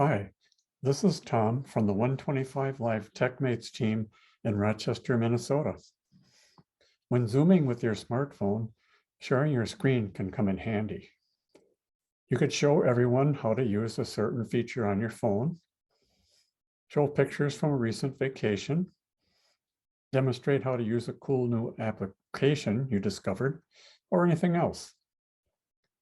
Hi, this is Tom from the 125 Live TechMates team in Rochester, Minnesota. When Zooming with your smartphone, sharing your screen can come in handy. You could show everyone how to use a certain feature on your phone, show pictures from a recent vacation, demonstrate how to use a cool new application you discovered, or anything else.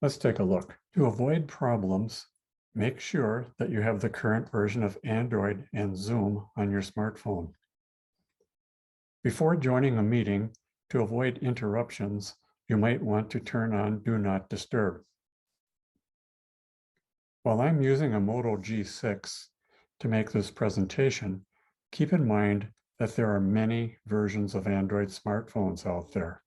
Let's take a look. To avoid problems, make sure that you have the current version of Android and Zoom on your smartphone. Before joining a meeting, to avoid interruptions, you might want to turn on Do Not Disturb. While I'm using a Moto G6 to make this presentation, keep in mind that there are many versions of Android smartphones out there.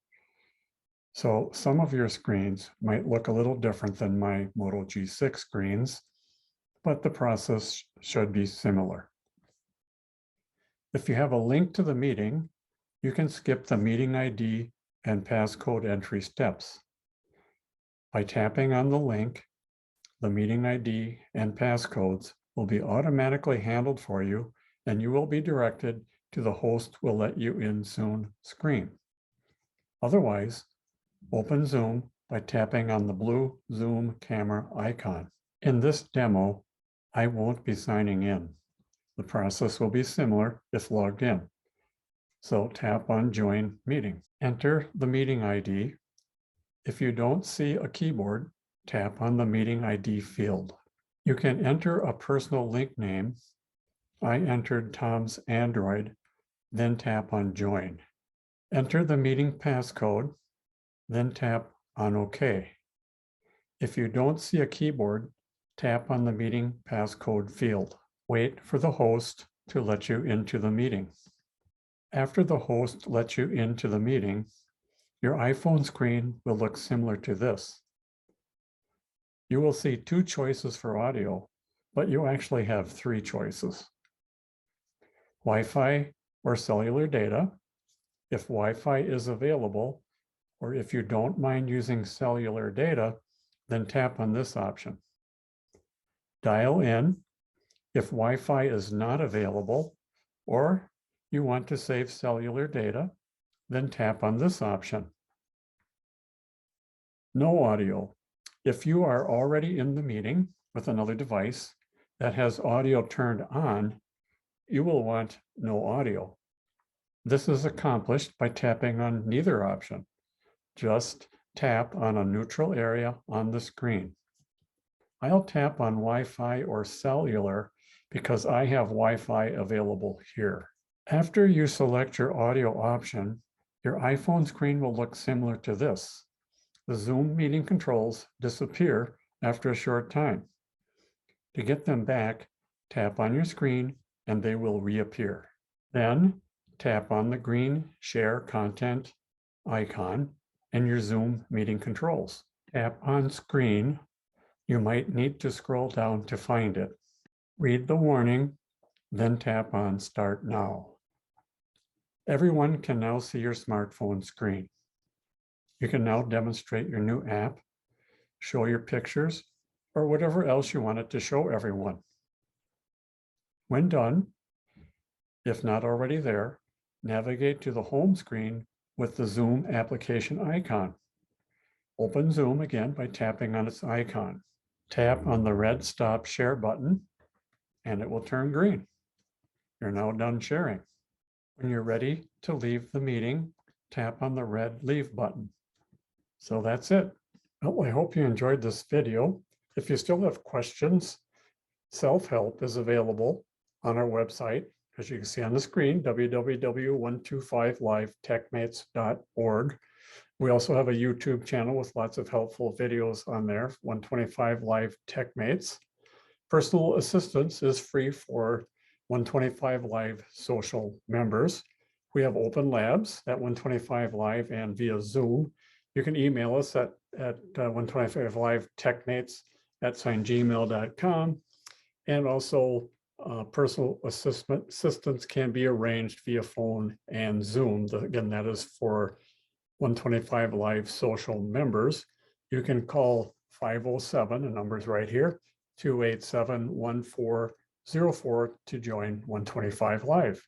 So some of your screens might look a little different than my Moto G6 screens, but the process should be similar. If you have a link to the meeting, you can skip the meeting ID and passcode entry steps. By tapping on the link, the meeting ID and passcodes will be automatically handled for you, and you will be directed to the host will let you in soon screen. Otherwise, open Zoom by tapping on the blue Zoom camera icon. In this demo, I won't be signing in. The process will be similar if logged in. So tap on Join Meeting. Enter the meeting ID. If you don't see a keyboard, tap on the meeting ID field. You can enter a personal link name. I entered Tom's Android, then tap on Join. Enter the meeting passcode, then tap on OK. If you don't see a keyboard, tap on the meeting passcode field. Wait for the host to let you into the meeting. After the host lets you into the meeting, your iPhone screen will look similar to this. You will see two choices for audio, but you actually have three choices. Wi-Fi or cellular data, if Wi-Fi is available, or if you don't mind using cellular data, then tap on this option. Dial in if Wi-Fi is not available, or you want to save cellular data, then tap on this option. No audio. If you are already in the meeting with another device that has audio turned on, you will want no audio. This is accomplished by tapping on neither option. Just tap on a neutral area on the screen. I'll tap on Wi-Fi or cellular because I have Wi-Fi available here. After you select your audio option, your iPhone screen will look similar to this. The Zoom meeting controls disappear after a short time. To get them back, tap on your screen and they will reappear. Then tap on the green Share Content icon and your Zoom meeting controls. Tap on Screen. You might need to scroll down to find it. Read the warning, then tap on Start Now. Everyone can now see your smartphone screen. You can now demonstrate your new app, show your pictures, or whatever else you wanted to show everyone. When done, if not already there, navigate to the home screen with the Zoom application icon. Open Zoom again by tapping on its icon. Tap on the red Stop Share button, and it will turn green. You're now done sharing. When you're ready to leave the meeting, tap on the red Leave button. So that's it. Well, I hope you enjoyed this video. If you still have questions, self-help is available on our website, as you can see on the screen, www.125livetechmates.org. We also have a YouTube channel with lots of helpful videos on there, 125 Live TechMates. Personal assistance is free for 125 Live social members. We have open labs at 125 Live and via Zoom. You can email us at 125livetechmates@gmail.com. And also personal assistance can be arranged via phone and Zoom. Again, that is for 125 Live social members. You can call 507, the number's right here, 287-1404 to join 125 Live.